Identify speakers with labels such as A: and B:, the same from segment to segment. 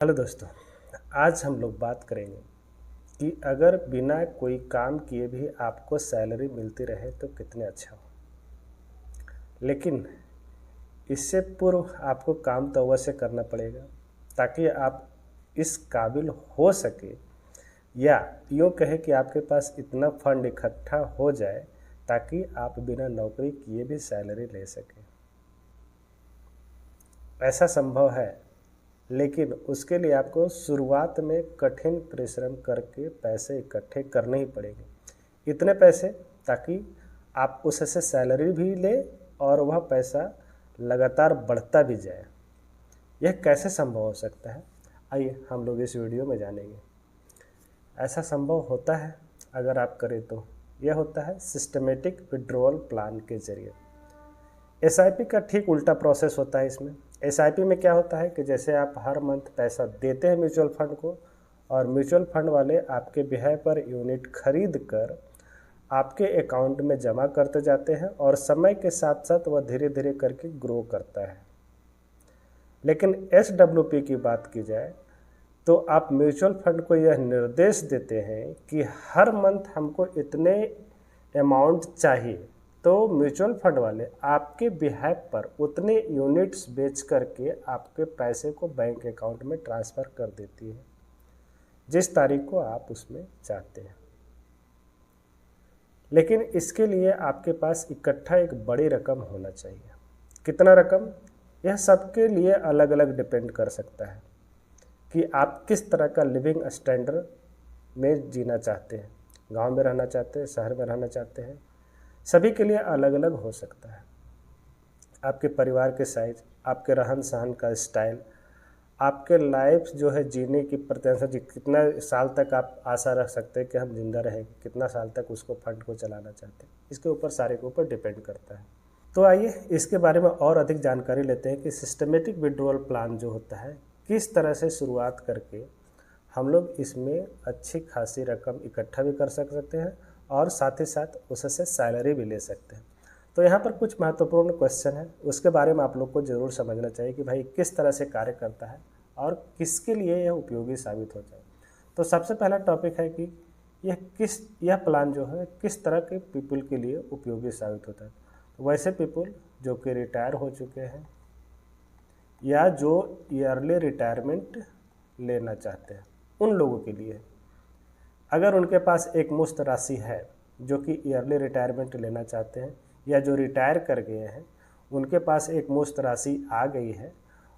A: Hello दोस्तों। आज हम लोग बात करेंगे कि अगर बिना कोई काम किए भी आपको सैलरी मिलती रहे तो कितने अच्छा हो। लेकिन इससे पूर्व आपको काम तो अवश्य करना पड़ेगा ताकि आप इस काबिल हो सके, या यूँ कहें कि आपके पास इतना फंड इकट्ठा हो जाए ताकि आप बिना नौकरी किए भी सैलरी ले सकें। ऐसा संभव है, लेकिन उसके लिए आपको शुरुआत में कठिन परिश्रम करके पैसे इकट्ठे करने ही पड़ेंगे। इतने पैसे ताकि आप उससे सैलरी भी लें और वह पैसा लगातार बढ़ता भी जाए। यह कैसे संभव हो सकता है, आइए हम लोग इस वीडियो में जानेंगे। ऐसा संभव होता है अगर आप करें तो यह होता है सिस्टमेटिक विड्रॉल प्लान के जरिए। एसआईपी का ठीक उल्टा प्रोसेस होता है। इसमें एसआईपी में क्या होता है कि जैसे आप हर मंथ पैसा देते हैं म्यूचुअल फंड को, और म्यूचुअल फंड वाले आपके बिहाय पर यूनिट खरीद कर आपके अकाउंट में जमा करते जाते हैं और समय के साथ साथ वह धीरे धीरे करके ग्रो करता है। लेकिन एसडब्ल्यूपी की बात की जाए तो आप म्यूचुअल फंड को यह निर्देश देते हैं कि हर मंथ हमको इतने अमाउंट चाहिए, तो म्यूचुअल फंड वाले आपके बिहाफ पर उतने यूनिट्स बेच करके आपके पैसे को बैंक अकाउंट में ट्रांसफ़र कर देती है जिस तारीख को आप उसमें चाहते हैं। लेकिन इसके लिए आपके पास इकट्ठा एक बड़ी रकम होना चाहिए। कितना रकम, यह सबके लिए अलग अलग डिपेंड कर सकता है कि आप किस तरह का लिविंग स्टैंडर्ड में जीना चाहते हैं। गांव में रहना चाहते हैं, शहर में रहना चाहते हैं, सभी के लिए अलग अलग हो सकता है। आपके परिवार के साइज, आपके रहन सहन का स्टाइल, आपके लाइफ जो है जीने की प्रत्याशा, कितना साल तक आप आशा रख सकते हैं कि हम जिंदा रहेंगे, कितना साल तक उसको फंड को चलाना चाहते हैं, इसके ऊपर सारे के ऊपर डिपेंड करता है। तो आइए इसके बारे में और अधिक जानकारी लेते हैं कि सिस्टमेटिक विड्रॉल प्लान जो होता है किस तरह से शुरुआत करके हम लोग इसमें अच्छी खासी रकम इकट्ठा भी कर सकते हैं और साथ ही साथ उससे सैलरी भी ले सकते हैं। तो यहाँ पर कुछ महत्वपूर्ण क्वेश्चन है, उसके बारे में आप लोग को ज़रूर समझना चाहिए कि भाई किस तरह से कार्य करता है और किसके लिए यह उपयोगी साबित हो जाए। तो सबसे पहला टॉपिक है कि यह प्लान जो है किस तरह के पीपल के लिए उपयोगी साबित होता है। तो वैसे पीपल जो कि रिटायर हो चुके हैं या जो ईयरली रिटायरमेंट लेना चाहते हैं, उन लोगों के लिए। अगर उनके पास एक मुश्त राशि है जो कि ईयरली रिटायरमेंट लेना चाहते हैं, या जो रिटायर कर गए हैं उनके पास एक मुश्त राशि आ गई है,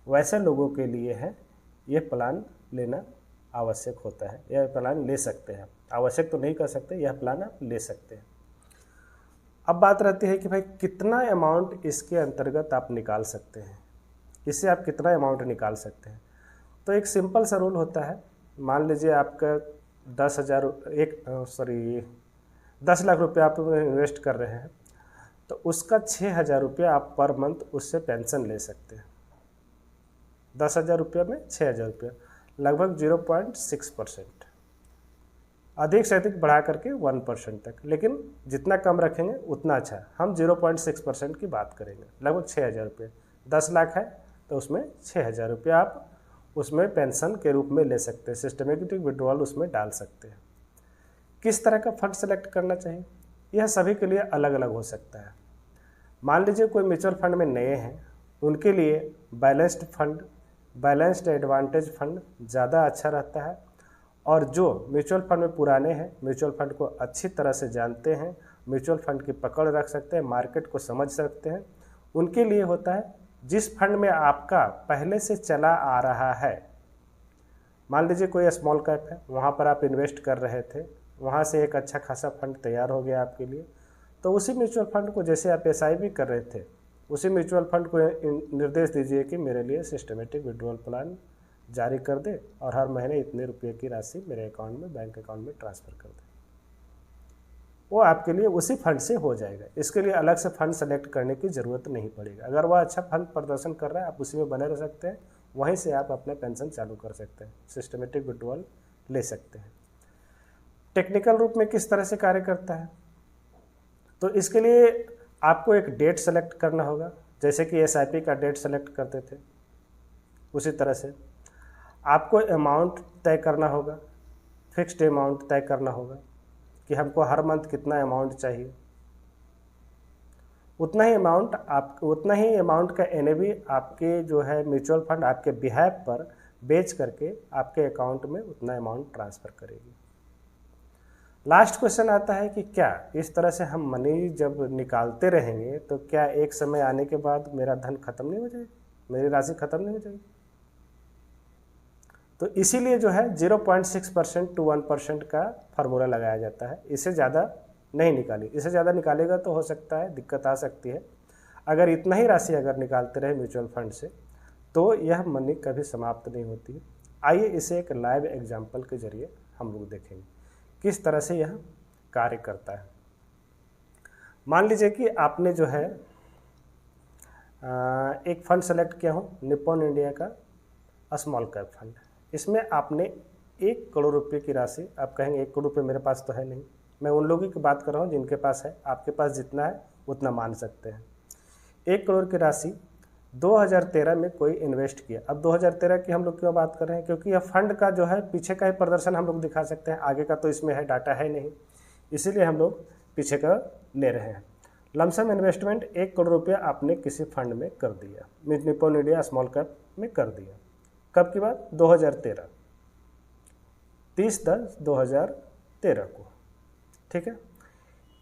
A: वैसे लोगों के लिए है ये प्लान लेना आवश्यक होता है। यह प्लान ले सकते हैं, आवश्यक तो नहीं कर सकते, यह प्लान आप ले सकते हैं। अब बात रहती है कि भाई कितना अमाउंट इसके अंतर्गत आप निकाल सकते हैं, इससे आप कितना अमाउंट निकाल सकते हैं। तो एक सिंपल सा रूल होता है। मान लीजिए आपका 10 लाख रुपये आप इन्वेस्ट कर रहे हैं, तो उसका 6,000 रुपये आप पर मंथ उससे पेंशन ले सकते हैं। 10,000 रुपये में 6,000 रुपये, लगभग 0.6%, अधिक से अधिक बढ़ा करके 1% तक, लेकिन जितना कम रखेंगे उतना अच्छा है। हम 0.6% की बात करेंगे, लगभग 6,000 रुपये। 10 लाख है तो उसमें 6,000 रुपये आप उसमें पेंशन के रूप में ले सकते हैं, सिस्टमेटिक विड्रॉल उसमें डाल सकते हैं। किस तरह का फंड सेलेक्ट करना चाहिए, यह सभी के लिए अलग अलग हो सकता है। मान लीजिए कोई म्यूचुअल फंड में नए हैं, उनके लिए balanced fund, balanced advantage fund ज़्यादा अच्छा रहता है। और जो म्यूचुअल फंड में पुराने हैं, म्यूचुअल फंड को अच्छी तरह से जानते हैं, म्यूचुअल फंड की पकड़ रख सकते हैं, मार्केट को समझ सकते हैं, उनके लिए होता है जिस फंड में आपका पहले से चला आ रहा है। मान लीजिए कोई स्मॉल कैप है, वहाँ पर आप इन्वेस्ट कर रहे थे, वहाँ से एक अच्छा खासा फंड तैयार हो गया आपके लिए, तो उसी म्यूचुअल फंड को जैसे आप एसआईपी कर रहे थे, उसी म्यूचुअल फंड को निर्देश दीजिए कि मेरे लिए सिस्टमेटिक विड्रॉल प्लान जारी कर दे और हर महीने इतने रुपये की राशि मेरे अकाउंट में, बैंक अकाउंट में ट्रांसफ़र कर दे। वो आपके लिए उसी फंड से हो जाएगा। इसके लिए अलग से फंड सेलेक्ट करने की ज़रूरत नहीं पड़ेगी। अगर वह अच्छा फंड प्रदर्शन कर रहा है, आप उसी में बने रह सकते हैं, वहीं से आप अपना पेंशन चालू कर सकते हैं, सिस्टमेटिक विड्रॉल ले सकते हैं। टेक्निकल रूप में किस तरह से कार्य करता है, तो इसके लिए आपको एक डेट सेलेक्ट करना होगा, जैसे कि एसआईपी का डेट सेलेक्ट करते थे उसी तरह से आपको अमाउंट तय करना होगा, फिक्स्ड अमाउंट तय करना होगा कि हमको हर मंथ कितना अमाउंट चाहिए। उतना ही अमाउंट का एनएवी आपके जो है म्यूचुअल फंड आपके बिहाफ पर बेच करके आपके अकाउंट में उतना अमाउंट ट्रांसफ़र करेगी। लास्ट क्वेश्चन आता है कि क्या इस तरह से हम मनी जब निकालते रहेंगे तो क्या एक समय आने के बाद मेरा धन खत्म नहीं हो जाएगा, मेरी राशि खत्म नहीं हो जाएगी? तो इसीलिए जो है 0.6% to 1% का फार्मूला लगाया जाता है। इससे ज़्यादा नहीं निकाली, इससे ज़्यादा निकालेगा तो हो सकता है दिक्कत आ सकती है। अगर इतना ही राशि अगर निकालते रहे म्यूचुअल फंड से तो यह मनी कभी समाप्त नहीं होती है। आइए इसे एक लाइव एग्जाम्पल के जरिए हम लोग देखेंगे किस तरह से यह कार्य करता है। मान लीजिए कि आपने जो है एक फंड सेलेक्ट किया हो, निप्पॉन इंडिया का स्मॉल कैप फंड। इसमें आपने 1 करोड़ रुपये की राशि, आप कहेंगे 1 करोड़ रुपये मेरे पास तो है नहीं, मैं उन लोगों की बात कर रहा हूँ जिनके पास है, आपके पास जितना है उतना मान सकते हैं। 1 करोड़ की राशि 2013 में कोई इन्वेस्ट किया। अब 2013 की हम लोग क्यों बात कर रहे हैं? क्योंकि यह फंड का जो है पीछे का ही प्रदर्शन हम लोग दिखा सकते हैं, आगे का तो इसमें है डाटा है नहीं, इसीलिए हम लोग पीछे का ले रहे हैं। लमसम इन्वेस्टमेंट 1 करोड़ रुपया आपने किसी फंड में कर दिया, निप्पॉन इंडिया स्मॉल कैप में कर दिया। कब की बात? 2013, 30/10/2013 को, ठीक है।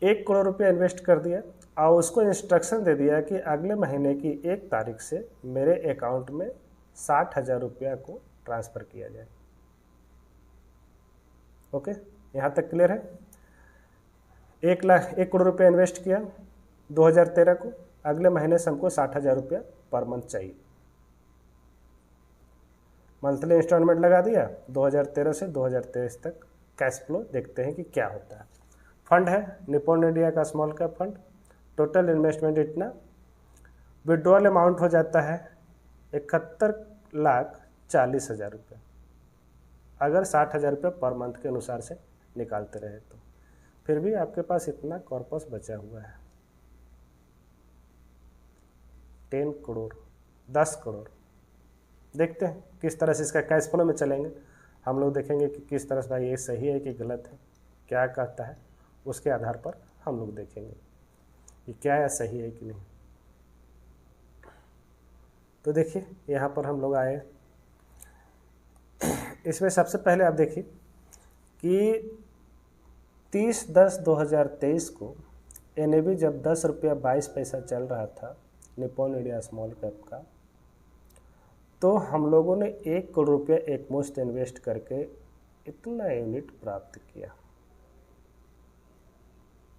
A: 1 करोड़ रुपया इन्वेस्ट कर दिया और उसको इंस्ट्रक्शन दे दिया कि अगले महीने की 1 तारीख से मेरे अकाउंट में 60,000 रुपया को ट्रांसफ़र किया जाए। ओके, यहाँ तक क्लियर है? 1 करोड़ रुपया इन्वेस्ट किया 2013 को, अगले महीने से हमको 60,000 रुपया पर मंथ चाहिए। मंथली इंस्टॉलमेंट लगा दिया। 2013 से 2023 तक कैश फ्लो देखते हैं कि क्या होता है। फंड है निप्पॉन इंडिया का small cap fund, total investment इतना, विड्रॉल अमाउंट हो जाता है 71,40,000 रुपये। अगर 60,000 रुपये पर मंथ के अनुसार से निकालते रहे तो फिर भी आपके पास इतना कॉर्पस बचा हुआ है। 10 करोड़, 10 करोड़। देखते हैं किस तरह से इसका कैश फ्लो में चलेंगे। हम लोग देखेंगे कि किस तरह से ये सही है कि गलत है, क्या कहता है, उसके आधार पर हम लोग देखेंगे कि क्या है सही है कि नहीं। तो देखिए यहाँ पर हम लोग आए, इसमें सबसे पहले आप देखिए कि 30/10/2023 को एनएवी जब 10 रुपया 22 पैसा चल रहा था निप्पॉन इंडिया स्मॉल कैप का, तो हम लोगों ने 1 करोड़ रुपया एक मुश्त इन्वेस्ट करके इतना यूनिट प्राप्त किया,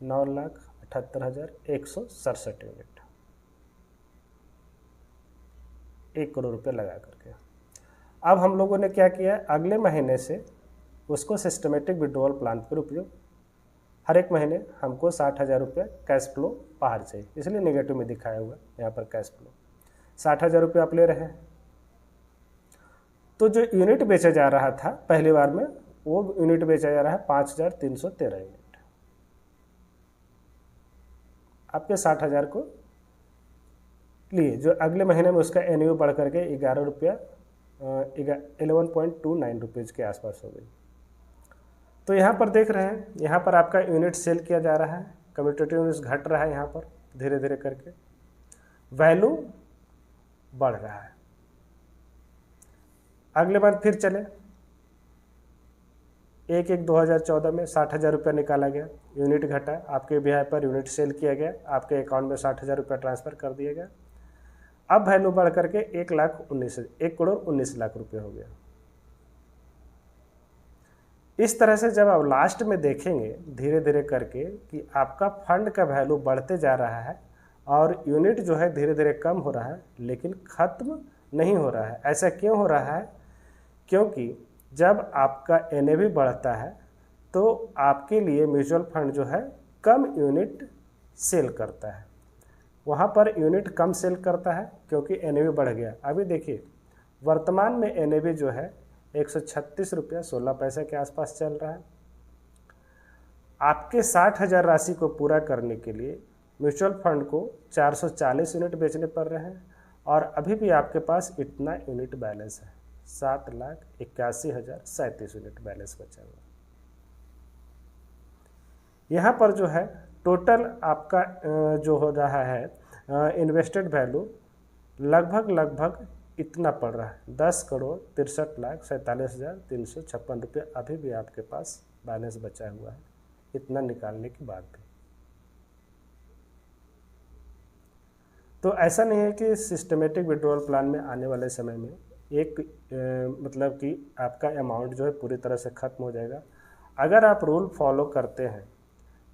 A: 9,78,167 यूनिट, 1 करोड़ रुपये लगा करके। अब हम लोगों ने क्या किया, अगले महीने से उसको सिस्टमेटिक विड्रॉल प्लान पर उपयोग, हर एक महीने हमको 60,000 रुपये कैश फ्लो बाहर चाहिए, इसलिए नेगेटिव में दिखाया हुआ यहाँ पर कैश फ्लो। 60,000 रुपये आप ले रहे हैं, तो जो यूनिट बेचा जा रहा था पहली बार में, वो यूनिट बेचा जा रहा है 5,313 यूनिट। आपके 60,000 को लिए, जो अगले महीने में उसका एनयू बढ़ करके 11 रुपया 11.29 रुपीज़ के आसपास हो गई। तो यहाँ पर देख रहे हैं, यहाँ पर आपका यूनिट सेल किया जा रहा है, कम्यूटेटिव यूनिट्स घट रहा है, यहाँ पर धीरे धीरे करके वैल्यू बढ़ रहा है। अगले बार फिर चले, 1/1/2014 में 60,000 रुपया निकाला गया, यूनिट घटा, आपके ब्याह पर यूनिट सेल किया गया, आपके अकाउंट में 60,000 रुपया ट्रांसफ़र कर दिया गया। अब वैल्यू बढ़ करके 1 करोड़ 19 लाख रुपये हो गया। इस तरह से जब आप लास्ट में देखेंगे धीरे धीरे करके कि आपका फंड का वैल्यू बढ़ते जा रहा है और यूनिट जो है धीरे धीरे कम हो रहा है, लेकिन ख़त्म नहीं हो रहा है। ऐसा क्यों हो रहा है? क्योंकि जब आपका एनएवी बढ़ता है तो आपके लिए म्यूचुअल फंड जो है कम यूनिट सेल करता है, वहाँ पर यूनिट कम सेल करता है क्योंकि एनएवी बढ़ गया। अभी देखिए वर्तमान में एनएवी जो है 136 रुपया 16 पैसे के आसपास चल रहा है। आपके 60,000 राशि को पूरा करने के लिए म्यूचुअल फंड को 440 यूनिट बेचने पड़ रहे हैं और अभी भी आपके पास इतना यूनिट बैलेंस है, 7,81,37 यूनिट बैलेंस बचा हुआ। यहाँ पर जो है टोटल आपका जो हो रहा है इन्वेस्टेड वैल्यू लगभग इतना पड़ रहा है, 10,63,47,356 रुपये अभी भी आपके पास बैलेंस बचा हुआ है, इतना निकालने के बाद भी। तो ऐसा नहीं है कि सिस्टमेटिक विड्रॉल प्लान में आने वाले समय में एक मतलब कि आपका अमाउंट जो है पूरी तरह से ख़त्म हो जाएगा। अगर आप रूल फॉलो करते हैं,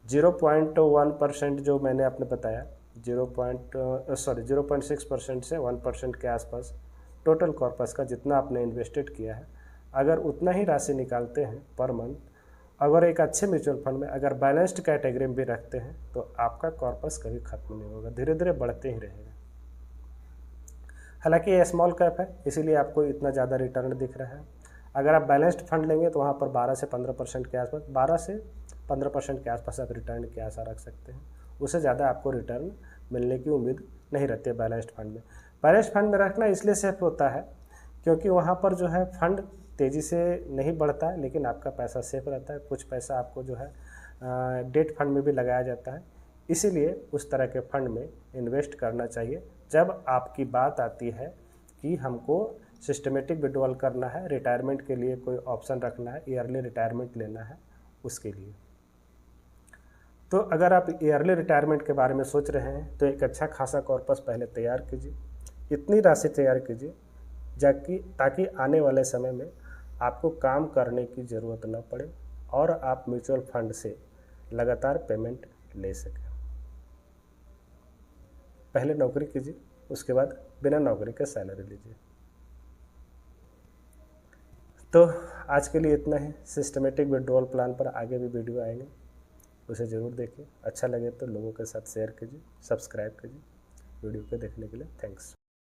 A: 0.1% जो मैंने आपने बताया, 0.6% से 1% के आसपास टोटल कॉर्पस का जितना आपने इन्वेस्टेड किया है, अगर उतना ही राशि निकालते हैं पर मंथ, अगर एक अच्छे म्यूचुअल फंड में अगर बैलेंस्ड कैटेगरी में भी रखते हैं तो आपका कॉर्पस कभी खत्म नहीं होगा, धीरे धीरे बढ़ते ही रहेगा। हालांकि ये स्मॉल कैप है इसीलिए आपको इतना ज़्यादा रिटर्न दिख रहा है। अगर आप बैलेंस्ड फंड लेंगे तो वहाँ पर 12 से 15% के आसपास, 12 से 15% के आसपास आप रिटर्न की आशा रख सकते हैं। उससे ज़्यादा आपको रिटर्न मिलने की उम्मीद नहीं रहती है बैलेंस्ड फंड में। बैलेंस्ड फंड में रखना इसलिए सेफ होता है क्योंकि वहाँ पर जो है फंड तेज़ी से नहीं बढ़ता है, लेकिन आपका पैसा सेफ रहता है। कुछ पैसा आपको जो है डेट फंड में भी लगाया जाता है, इसीलिए उस तरह के फंड में इन्वेस्ट करना चाहिए जब आपकी बात आती है कि हमको सिस्टमेटिक विड्रॉल करना है, रिटायरमेंट के लिए कोई ऑप्शन रखना है, ईयरली रिटायरमेंट लेना है उसके लिए। तो अगर आप ईयरली रिटायरमेंट के बारे में सोच रहे हैं तो एक अच्छा खासा कॉर्पस पहले तैयार कीजिए, इतनी राशि तैयार कीजिए ताकि आने वाले समय में आपको काम करने की ज़रूरत न पड़े और आप म्यूचुअल फंड से लगातार पेमेंट ले सकें। पहले नौकरी कीजिए, उसके बाद बिना नौकरी के सैलरी लीजिए। तो आज के लिए इतना ही। सिस्टमेटिक विड्रॉल प्लान पर आगे भी वीडियो आएंगे, उसे ज़रूर देखिए। अच्छा लगे तो लोगों के साथ शेयर कीजिए, सब्सक्राइब कीजिए। वीडियो को देखने के लिए थैंक्स।